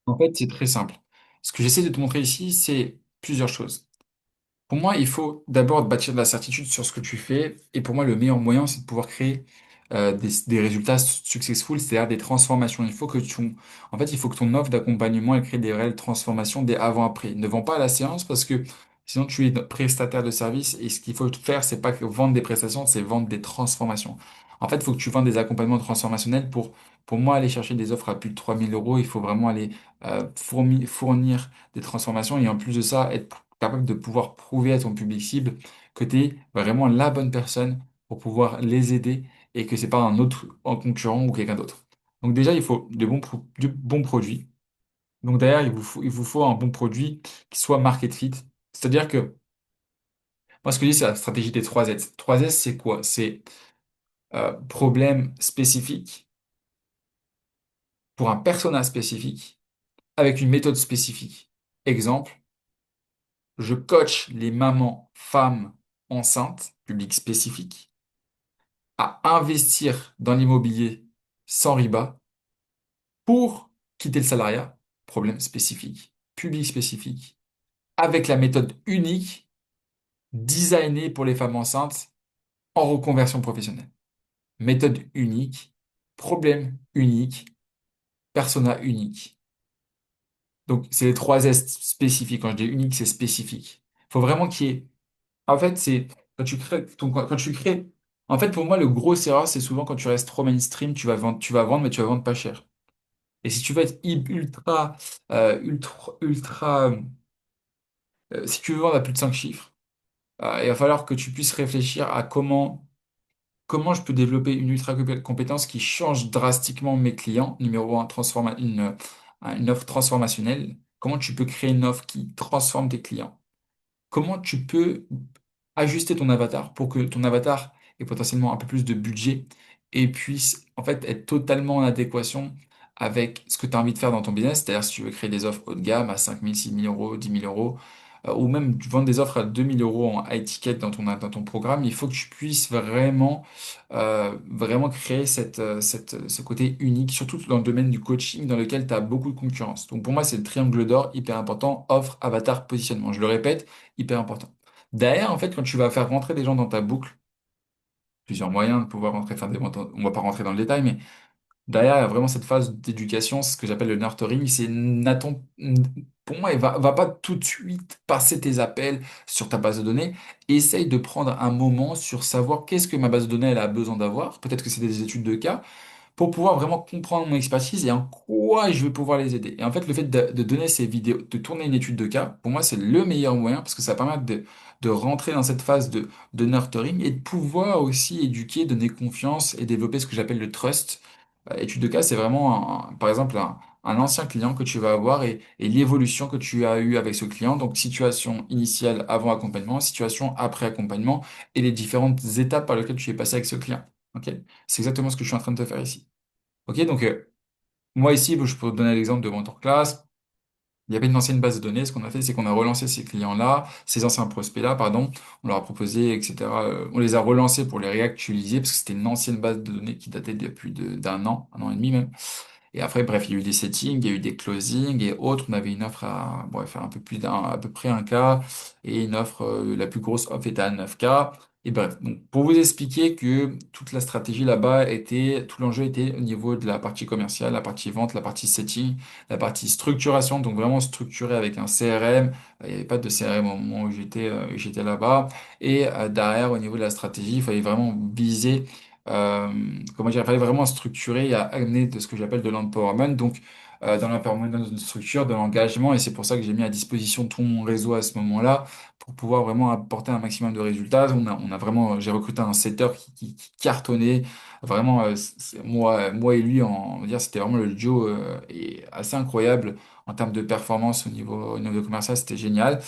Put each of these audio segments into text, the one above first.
En fait, c'est très simple. Ce que j'essaie de te montrer ici, c'est plusieurs choses. Pour moi, il faut d'abord bâtir de la certitude sur ce que tu fais. Et pour moi, le meilleur moyen, c'est de pouvoir créer des résultats successful, c'est-à-dire des transformations. En fait, il faut que ton offre d'accompagnement elle crée des réelles transformations des avant-après. Ne vends pas à la séance parce que sinon tu es prestataire de service et ce qu'il faut faire, c'est pas que vendre des prestations, c'est vendre des transformations. En fait, il faut que tu vendes des accompagnements transformationnels pour moi, aller chercher des offres à plus de 3 000 euros. Il faut vraiment aller fournir des transformations et en plus de ça, être capable de pouvoir prouver à ton public cible que tu es vraiment la bonne personne pour pouvoir les aider et que c'est pas un autre en concurrent ou quelqu'un d'autre. Donc déjà, il faut du bon produit. Donc derrière, il vous faut un bon produit qui soit market fit. C'est-à-dire que moi, ce que je dis, c'est la stratégie des 3S. 3S, c'est quoi? C'est problème spécifique pour un persona spécifique avec une méthode spécifique. Exemple, je coach les mamans, femmes enceintes, public spécifique, à investir dans l'immobilier sans riba pour quitter le salariat, problème spécifique, public spécifique, avec la méthode unique designée pour les femmes enceintes en reconversion professionnelle. Méthode unique, problème unique, persona unique. Donc, c'est les 3 S spécifiques. Quand je dis unique, c'est spécifique. Il faut vraiment qu'il y ait... En fait, c'est quand tu crées... En fait, pour moi, le gros erreur, c'est souvent quand tu restes trop mainstream, mais tu vas vendre pas cher. Et si tu veux être ultra, si tu veux vendre à plus de 5 chiffres, il va falloir que tu puisses réfléchir à comment je peux développer une ultra compétence qui change drastiquement mes clients. Numéro un, une offre transformationnelle. Comment tu peux créer une offre qui transforme tes clients? Comment tu peux ajuster ton avatar pour que ton avatar ait potentiellement un peu plus de budget et puisse en fait être totalement en adéquation avec ce que tu as envie de faire dans ton business. C'est-à-dire si tu veux créer des offres haut de gamme à 5 000, 6 000 euros, 10 000 euros, ou même tu vends des offres à 2 000 euros en high ticket dans ton programme, il faut que tu puisses vraiment créer ce côté unique, surtout dans le domaine du coaching dans lequel tu as beaucoup de concurrence. Donc pour moi, c'est le triangle d'or hyper important, offre, avatar, positionnement. Je le répète, hyper important. Derrière, en fait, quand tu vas faire rentrer des gens dans ta boucle, plusieurs moyens de pouvoir rentrer, enfin, on va pas rentrer dans le détail, mais derrière, il y a vraiment cette phase d'éducation, c'est ce que j'appelle le nurturing. Pour moi, va pas tout de suite passer tes appels sur ta base de données. Essaye de prendre un moment sur savoir qu'est-ce que ma base de données elle a besoin d'avoir. Peut-être que c'est des études de cas pour pouvoir vraiment comprendre mon expertise et en quoi je vais pouvoir les aider. Et en fait, le fait de donner ces vidéos, de tourner une étude de cas, pour moi, c'est le meilleur moyen parce que ça permet de rentrer dans cette phase de nurturing et de pouvoir aussi éduquer, donner confiance et développer ce que j'appelle le trust. Étude de cas, c'est vraiment, par exemple, un ancien client que tu vas avoir et l'évolution que tu as eue avec ce client. Donc, situation initiale avant accompagnement, situation après accompagnement et les différentes étapes par lesquelles tu es passé avec ce client. Ok? C'est exactement ce que je suis en train de te faire ici. Ok, donc moi ici, je peux te donner l'exemple de Mentor Class. Il y avait une ancienne base de données. Ce qu'on a fait, c'est qu'on a relancé ces clients-là, ces anciens prospects-là, pardon. On leur a proposé, etc. On les a relancés pour les réactualiser parce que c'était une ancienne base de données qui datait depuis d'un an, un an et demi même. Et après, bref, il y a eu des settings, il y a eu des closings et autres. On avait une offre à, bref, à peu près un k et une offre, la plus grosse offre était à 9K. Et bref, donc pour vous expliquer que toute la stratégie là-bas tout l'enjeu était au niveau de la partie commerciale, la partie vente, la partie setting, la partie structuration, donc vraiment structuré avec un CRM. Il n'y avait pas de CRM au moment où j'étais là-bas. Et derrière, au niveau de la stratégie, il fallait vraiment viser euh, comment dire, il fallait vraiment structurer et amener de ce que j'appelle de l'empowerment. Donc, dans l'empowerment, dans une structure, de l'engagement, et c'est pour ça que j'ai mis à disposition tout mon réseau à ce moment-là pour pouvoir vraiment apporter un maximum de résultats. On a vraiment, j'ai recruté un setter qui cartonnait. Vraiment, moi et lui, on va dire, c'était vraiment le duo et assez incroyable en termes de performance au niveau commercial, c'était génial.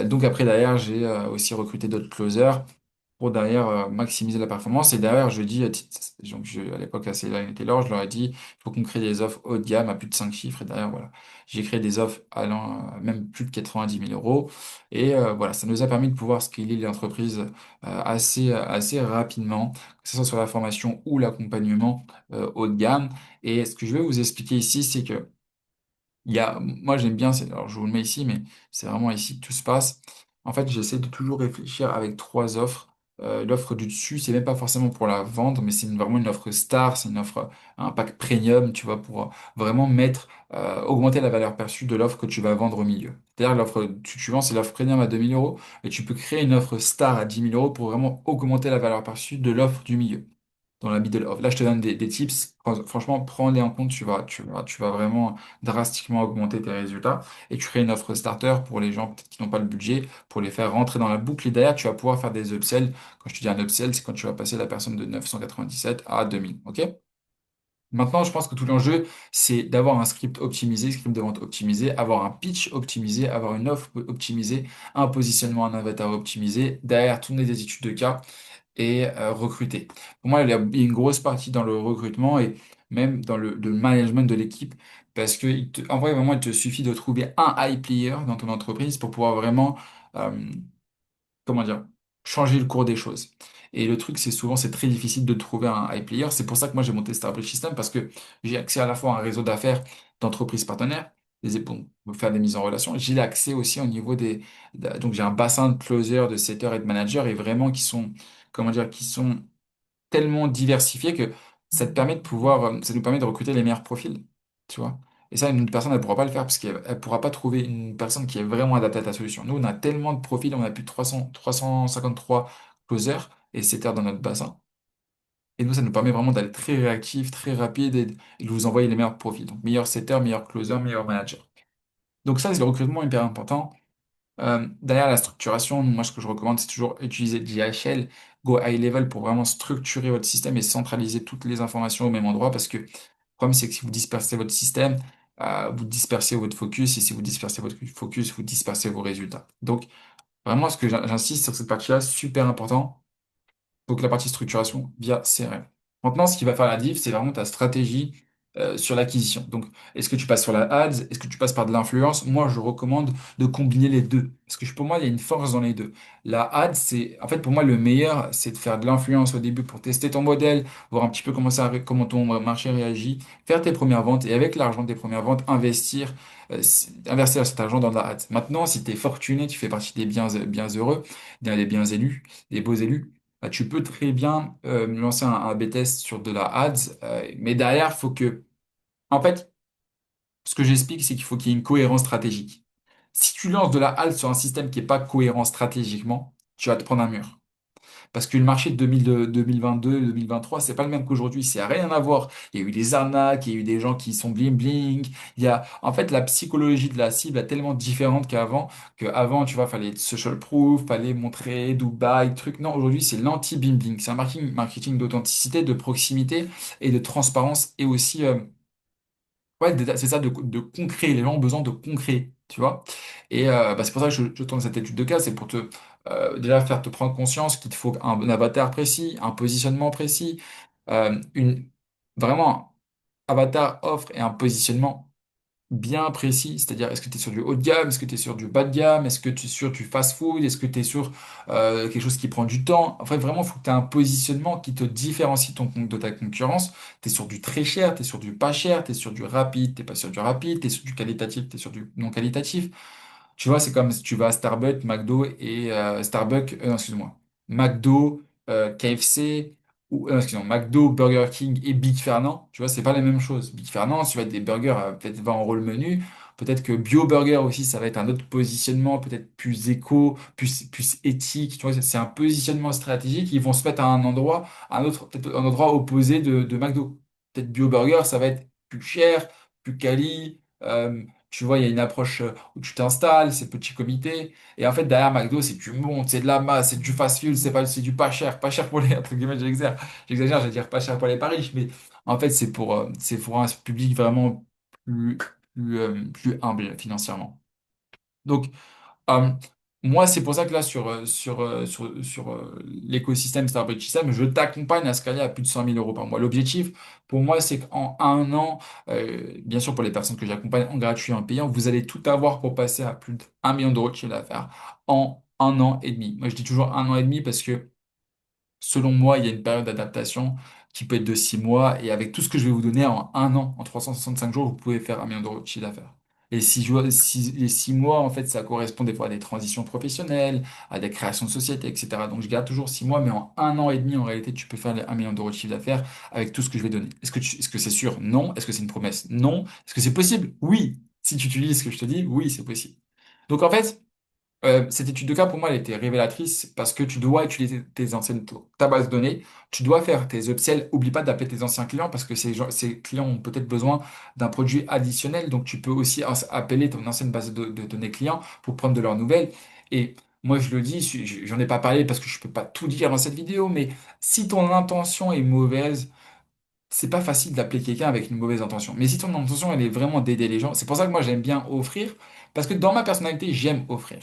Donc après, derrière, j'ai aussi recruté d'autres closers pour derrière maximiser la performance. Et derrière, je dis, à l'époque, à Céline et Taylor, je leur ai dit, il faut qu'on crée des offres haut de gamme à plus de 5 chiffres. Et derrière, voilà, j'ai créé des offres allant même plus de 90 000 euros. Et voilà, ça nous a permis de pouvoir scaler l'entreprise assez rapidement, que ce soit sur la formation ou l'accompagnement haut de gamme. Et ce que je vais vous expliquer ici, c'est que moi j'aime bien, alors je vous le mets ici, mais c'est vraiment ici que tout se passe. En fait, j'essaie de toujours réfléchir avec trois offres. L'offre du dessus, c'est même pas forcément pour la vendre, mais c'est vraiment une offre star, c'est une offre, un pack premium, tu vois, pour vraiment augmenter la valeur perçue de l'offre que tu vas vendre au milieu. C'est-à-dire l'offre que tu vends, c'est l'offre premium à 2 000 euros, et tu peux créer une offre star à 10 000 euros pour vraiment augmenter la valeur perçue de l'offre du milieu dans la middle off. Là, je te donne des tips. Franchement, prends-les en compte. Tu vas vraiment drastiquement augmenter tes résultats. Et tu crées une offre starter pour les gens peut-être qui n'ont pas le budget pour les faire rentrer dans la boucle. Et derrière, tu vas pouvoir faire des upsells. Quand je te dis un upsell, c'est quand tu vas passer la personne de 997 à 2000. OK? Maintenant, je pense que tout l'enjeu, c'est d'avoir un script optimisé, script de vente optimisé, avoir un pitch optimisé, avoir une offre optimisée, un positionnement, un avatar optimisé, derrière tourner des études de cas et recruter. Pour moi, il y a une grosse partie dans le recrutement et même dans le management de l'équipe parce que en vrai, vraiment, il te suffit de trouver un high player dans ton entreprise pour pouvoir vraiment euh, comment dire, changer le cours des choses. Et le truc, c'est souvent, c'est très difficile de trouver un high player. C'est pour ça que moi, j'ai monté Starbridge System parce que j'ai accès à la fois à un réseau d'affaires d'entreprises partenaires, pour faire des mises en relation. J'ai accès aussi au niveau donc j'ai un bassin de closers, de setters et de managers et vraiment comment dire, qui sont tellement diversifié que ça nous permet de recruter les meilleurs profils, tu vois. Et ça, une personne, elle pourra pas le faire parce qu'elle elle pourra pas trouver une personne qui est vraiment adaptée à ta solution. Nous, on a tellement de profils, on a plus de 353 closers et setters dans notre bassin. Et nous, ça nous permet vraiment d'aller très réactif, très rapide et de vous envoyer les meilleurs profils. Donc, meilleurs setters, meilleurs closers, meilleurs managers. Donc ça, c'est le recrutement hyper important. Derrière la structuration, moi ce que je recommande, c'est toujours utiliser GHL, Go High Level pour vraiment structurer votre système et centraliser toutes les informations au même endroit parce que le problème c'est que si vous dispersez votre système, vous dispersez votre focus et si vous dispersez votre focus, vous dispersez vos résultats. Donc vraiment ce que j'insiste sur cette partie-là, super important. Donc la partie structuration via CRM. Maintenant, ce qui va faire la diff, c'est vraiment ta stratégie sur l'acquisition. Donc, est-ce que tu passes sur la ads? Est-ce que tu passes par de l'influence? Moi, je recommande de combiner les deux. Parce que pour moi, il y a une force dans les deux. La ads, en fait, pour moi, le meilleur, c'est de faire de l'influence au début pour tester ton modèle, voir un petit peu comment ton marché réagit, faire tes premières ventes et avec l'argent des premières ventes, investir cet argent dans la ads. Maintenant, si tu es fortuné, tu fais partie des biens heureux, des biens élus, des beaux élus tu peux très bien lancer un B-test sur de la ads, mais derrière, faut que, en fait, ce que j'explique, c'est qu'il faut qu'il y ait une cohérence stratégique. Si tu lances de la ads sur un système qui n'est pas cohérent stratégiquement, tu vas te prendre un mur. Parce que le marché de 2022, 2023, c'est pas le même qu'aujourd'hui. C'est rien à voir. Il y a eu des arnaques, il y a eu des gens qui sont bling bling. En fait, la psychologie de la cible est tellement différente qu'avant, tu vois, fallait être social proof, fallait montrer Dubaï, truc. Non, aujourd'hui, c'est l'anti-bling bling. C'est un marketing d'authenticité, de proximité et de transparence et aussi, ouais, c'est ça, de concret. Les gens ont besoin de concret, tu vois. Et c'est pour ça que je tourne cette étude de cas, c'est pour déjà faire te prendre conscience qu'il te faut un avatar précis, un positionnement précis, euh, une, vraiment un avatar offre et un positionnement bien précis, c'est-à-dire est-ce que tu es sur du haut de gamme, est-ce que tu es sur du bas de gamme, est-ce que tu es sur du fast-food, est-ce que tu es sur quelque chose qui prend du temps. En fait, vraiment, il faut que tu aies un positionnement qui te différencie de ta concurrence. Tu es sur du très cher, tu es sur du pas cher, tu es sur du rapide, tu pas sur du rapide, tu es sur du qualitatif, tu es sur du non qualitatif. Tu vois, c'est comme si tu vas à Starbucks, McDo et non, excuse-moi, McDo, KFC, ou excuse-moi, McDo, Burger King et Big Fernand. Tu vois, c'est pas la même chose. Big Fernand, tu vas être des burgers peut-être 20 euros le menu. Peut-être que Bio Burger aussi, ça va être un autre positionnement, peut-être plus éco, plus éthique. Tu vois, c'est un positionnement stratégique. Ils vont se mettre à un endroit, peut-être un endroit opposé de McDo. Peut-être Bio Burger, ça va être plus cher, plus quali. Tu vois, il y a une approche où tu t'installes, c'est petit comité. Et en fait, derrière McDo, c'est du monde, c'est de la masse, c'est du fast-food, c'est du pas cher. Pas cher pour les, entre guillemets, j'exagère, je vais dire pas cher pour les pas riches, mais en fait, c'est pour un public vraiment plus, plus humble financièrement. Donc, euh, moi, c'est pour ça que là, sur l'écosystème Starbridge System, je t'accompagne à scaler à plus de 100 000 euros par mois. L'objectif, pour moi, c'est qu'en un an, bien sûr, pour les personnes que j'accompagne en gratuit et en payant, vous allez tout avoir pour passer à plus d'1 million d'euros de chiffre d'affaires en un an et demi. Moi, je dis toujours un an et demi parce que, selon moi, il y a une période d'adaptation qui peut être de 6 mois et avec tout ce que je vais vous donner en un an, en 365 jours, vous pouvez faire 1 million d'euros de chiffre d'affaires. Les 6 mois, en fait, ça correspond des fois à des transitions professionnelles, à des créations de sociétés, etc. Donc, je garde toujours 6 mois, mais en 1 an et demi, en réalité, tu peux faire les 1 million d'euros de chiffre d'affaires avec tout ce que je vais donner. Est-ce que c'est sûr? Non. Est-ce que c'est une promesse? Non. Est-ce que c'est possible? Oui. Si tu utilises ce que je te dis, oui, c'est possible. Donc, en fait, cette étude de cas, pour moi, elle était révélatrice parce que tu dois utiliser ta base de données, tu dois faire tes upsells. Oublie pas d'appeler tes anciens clients parce que ces clients ont peut-être besoin d'un produit additionnel. Donc, tu peux aussi appeler ton ancienne base de données clients pour prendre de leurs nouvelles. Et moi, je le dis, j'en ai pas parlé parce que je peux pas tout dire dans cette vidéo, mais si ton intention est mauvaise, c'est pas facile d'appeler quelqu'un avec une mauvaise intention. Mais si ton intention, elle est vraiment d'aider les gens, c'est pour ça que moi, j'aime bien offrir parce que dans ma personnalité, j'aime offrir.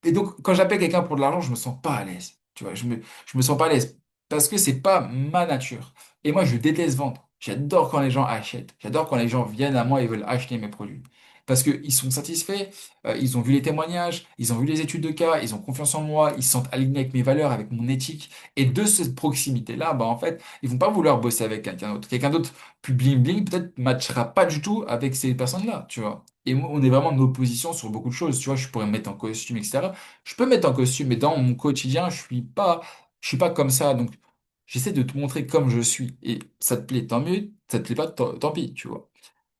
Et donc, quand j'appelle quelqu'un pour de l'argent, je me sens pas à l'aise. Tu vois, je me sens pas à l'aise parce que c'est pas ma nature. Et moi, je déteste vendre. J'adore quand les gens achètent. J'adore quand les gens viennent à moi et veulent acheter mes produits. Parce qu'ils sont satisfaits, ils ont vu les témoignages, ils ont vu les études de cas, ils ont confiance en moi, ils se sentent alignés avec mes valeurs, avec mon éthique. Et de cette proximité-là, bah, en fait, ils vont pas vouloir bosser avec quelqu'un d'autre. Quelqu'un d'autre plus bling bling, peut-être matchera pas du tout avec ces personnes-là, tu vois. Et moi, on est vraiment en opposition sur beaucoup de choses. Tu vois, je pourrais me mettre en costume, etc. Je peux me mettre en costume, mais dans mon quotidien, je suis pas comme ça. Donc, j'essaie de te montrer comme je suis. Et ça te plaît, tant mieux. Ça te plaît pas, tant pis, tu vois.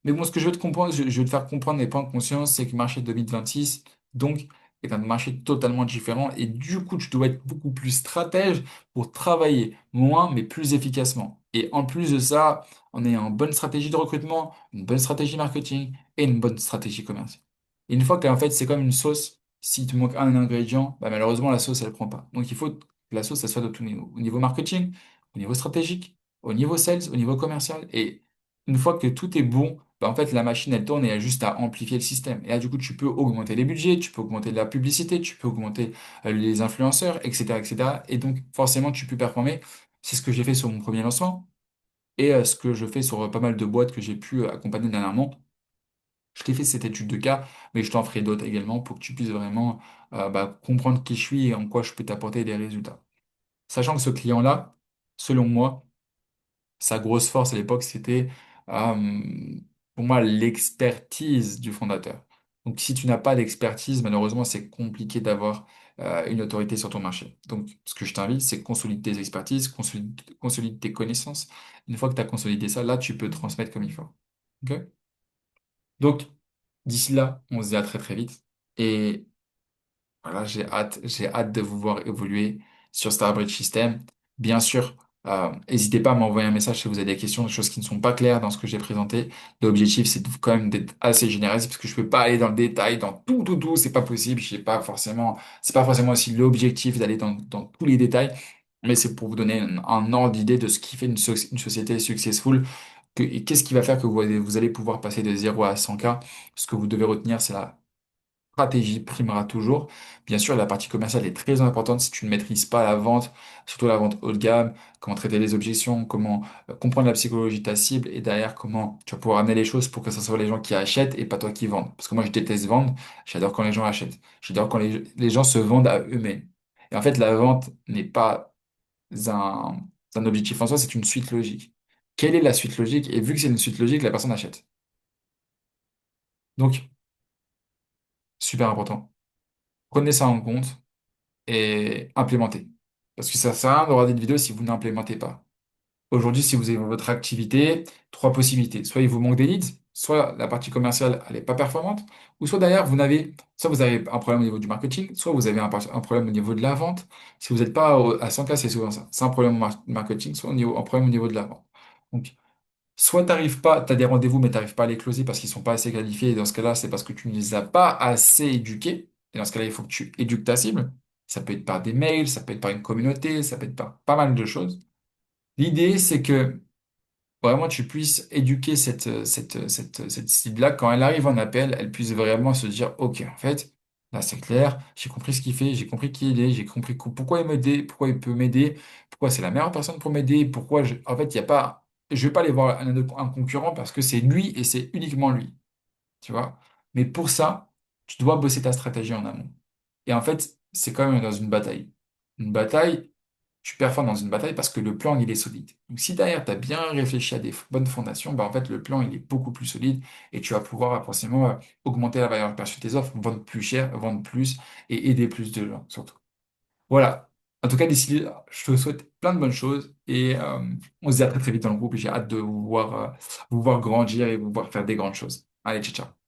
Mais bon, ce que je veux te comprendre, je veux te faire comprendre et prendre conscience, c'est que le marché 2026, donc, est un marché totalement différent. Et du coup, tu dois être beaucoup plus stratège pour travailler moins, mais plus efficacement. Et en plus de ça, on est en bonne stratégie de recrutement, une bonne stratégie marketing et une bonne stratégie commerciale. Et une fois que, en fait, c'est comme une sauce, si tu manques un ingrédient, bah, malheureusement, la sauce, elle prend pas. Donc, il faut que la sauce, elle soit de tout niveau. Au niveau marketing, au niveau stratégique, au niveau sales, au niveau commercial. Et une fois que tout est bon, bah, en fait, la machine, elle tourne et elle a juste à amplifier le système. Et là, du coup, tu peux augmenter les budgets, tu peux augmenter la publicité, tu peux augmenter les influenceurs, etc., etc. Et donc, forcément, tu peux performer. C'est ce que j'ai fait sur mon premier lancement et ce que je fais sur pas mal de boîtes que j'ai pu accompagner dernièrement. Je t'ai fait cette étude de cas, mais je t'en ferai d'autres également pour que tu puisses vraiment bah, comprendre qui je suis et en quoi je peux t'apporter des résultats. Sachant que ce client-là, selon moi, sa grosse force à l'époque, c'était pour moi l'expertise du fondateur. Donc si tu n'as pas d'expertise, malheureusement, c'est compliqué d'avoir une autorité sur ton marché. Donc ce que je t'invite, c'est consolide tes expertises, consolide tes connaissances. Une fois que tu as consolidé ça, là, tu peux transmettre comme il faut. Ok. Donc d'ici là, on se dit à très très vite. Et voilà, j'ai hâte de vous voir évoluer sur Starbridge System. Bien sûr, n'hésitez pas à m'envoyer un message si vous avez des questions, des choses qui ne sont pas claires dans ce que j'ai présenté. L'objectif, c'est quand même d'être assez généraliste parce que je peux pas aller dans le détail, dans tout, tout, tout, c'est pas possible. C'est pas forcément aussi l'objectif d'aller dans tous les détails, mais c'est pour vous donner un ordre d'idée de ce qui fait une société successful. Et qu'est-ce qui va faire que vous allez pouvoir passer de 0 à 100K. Ce que vous devez retenir, c'est la stratégie primera toujours. Bien sûr, la partie commerciale est très importante si tu ne maîtrises pas la vente, surtout la vente haut de gamme, comment traiter les objections, comment comprendre la psychologie de ta cible et derrière comment tu vas pouvoir amener les choses pour que ce soit les gens qui achètent et pas toi qui vendent. Parce que moi, je déteste vendre, j'adore quand les gens achètent. J'adore quand les gens se vendent à eux-mêmes. Et en fait, la vente n'est pas un, un objectif en soi, c'est une suite logique. Quelle est la suite logique? Et vu que c'est une suite logique, la personne achète. Donc, super important. Prenez ça en compte et implémenter. Parce que ça sert à rien de regarder une vidéo si vous n'implémentez pas. Aujourd'hui, si vous avez votre activité, trois possibilités. Soit il vous manque des leads, soit la partie commerciale, elle n'est pas performante, ou soit vous avez un problème au niveau du marketing, soit vous avez un problème au niveau de la vente. Si vous n'êtes pas à 100K, c'est souvent ça. C'est un problème au marketing, soit un problème au niveau de la vente. Donc, soit t'arrives pas, tu as des rendez-vous, mais tu n'arrives pas à les closer parce qu'ils sont pas assez qualifiés. Et dans ce cas-là, c'est parce que tu ne les as pas assez éduqués. Et dans ce cas-là, il faut que tu éduques ta cible. Ça peut être par des mails, ça peut être par une communauté, ça peut être par pas mal de choses. L'idée, c'est que vraiment tu puisses éduquer cette cible-là. Quand elle arrive en appel, elle puisse vraiment se dire, OK, en fait, là c'est clair, j'ai compris ce qu'il fait, j'ai compris qui il est, j'ai compris pourquoi il m'aide, pourquoi il peut m'aider, pourquoi c'est la meilleure personne pour m'aider, en fait, il y a pas, je vais pas aller voir un concurrent parce que c'est lui et c'est uniquement lui, tu vois. Mais pour ça, tu dois bosser ta stratégie en amont. Et en fait, c'est quand même dans une bataille. Une bataille. tu performes dans une bataille parce que le plan, il est solide. Donc, si derrière, tu as bien réfléchi à des bonnes fondations, bah, en fait, le plan, il est beaucoup plus solide et tu vas pouvoir forcément augmenter la valeur perçue de tes offres, vendre plus cher, vendre plus et aider plus de gens, surtout. Voilà. En tout cas, d'ici là, je te souhaite plein de bonnes choses et on se dit à très très vite dans le groupe et j'ai hâte de vous voir grandir et vous voir faire des grandes choses. Allez, ciao, ciao.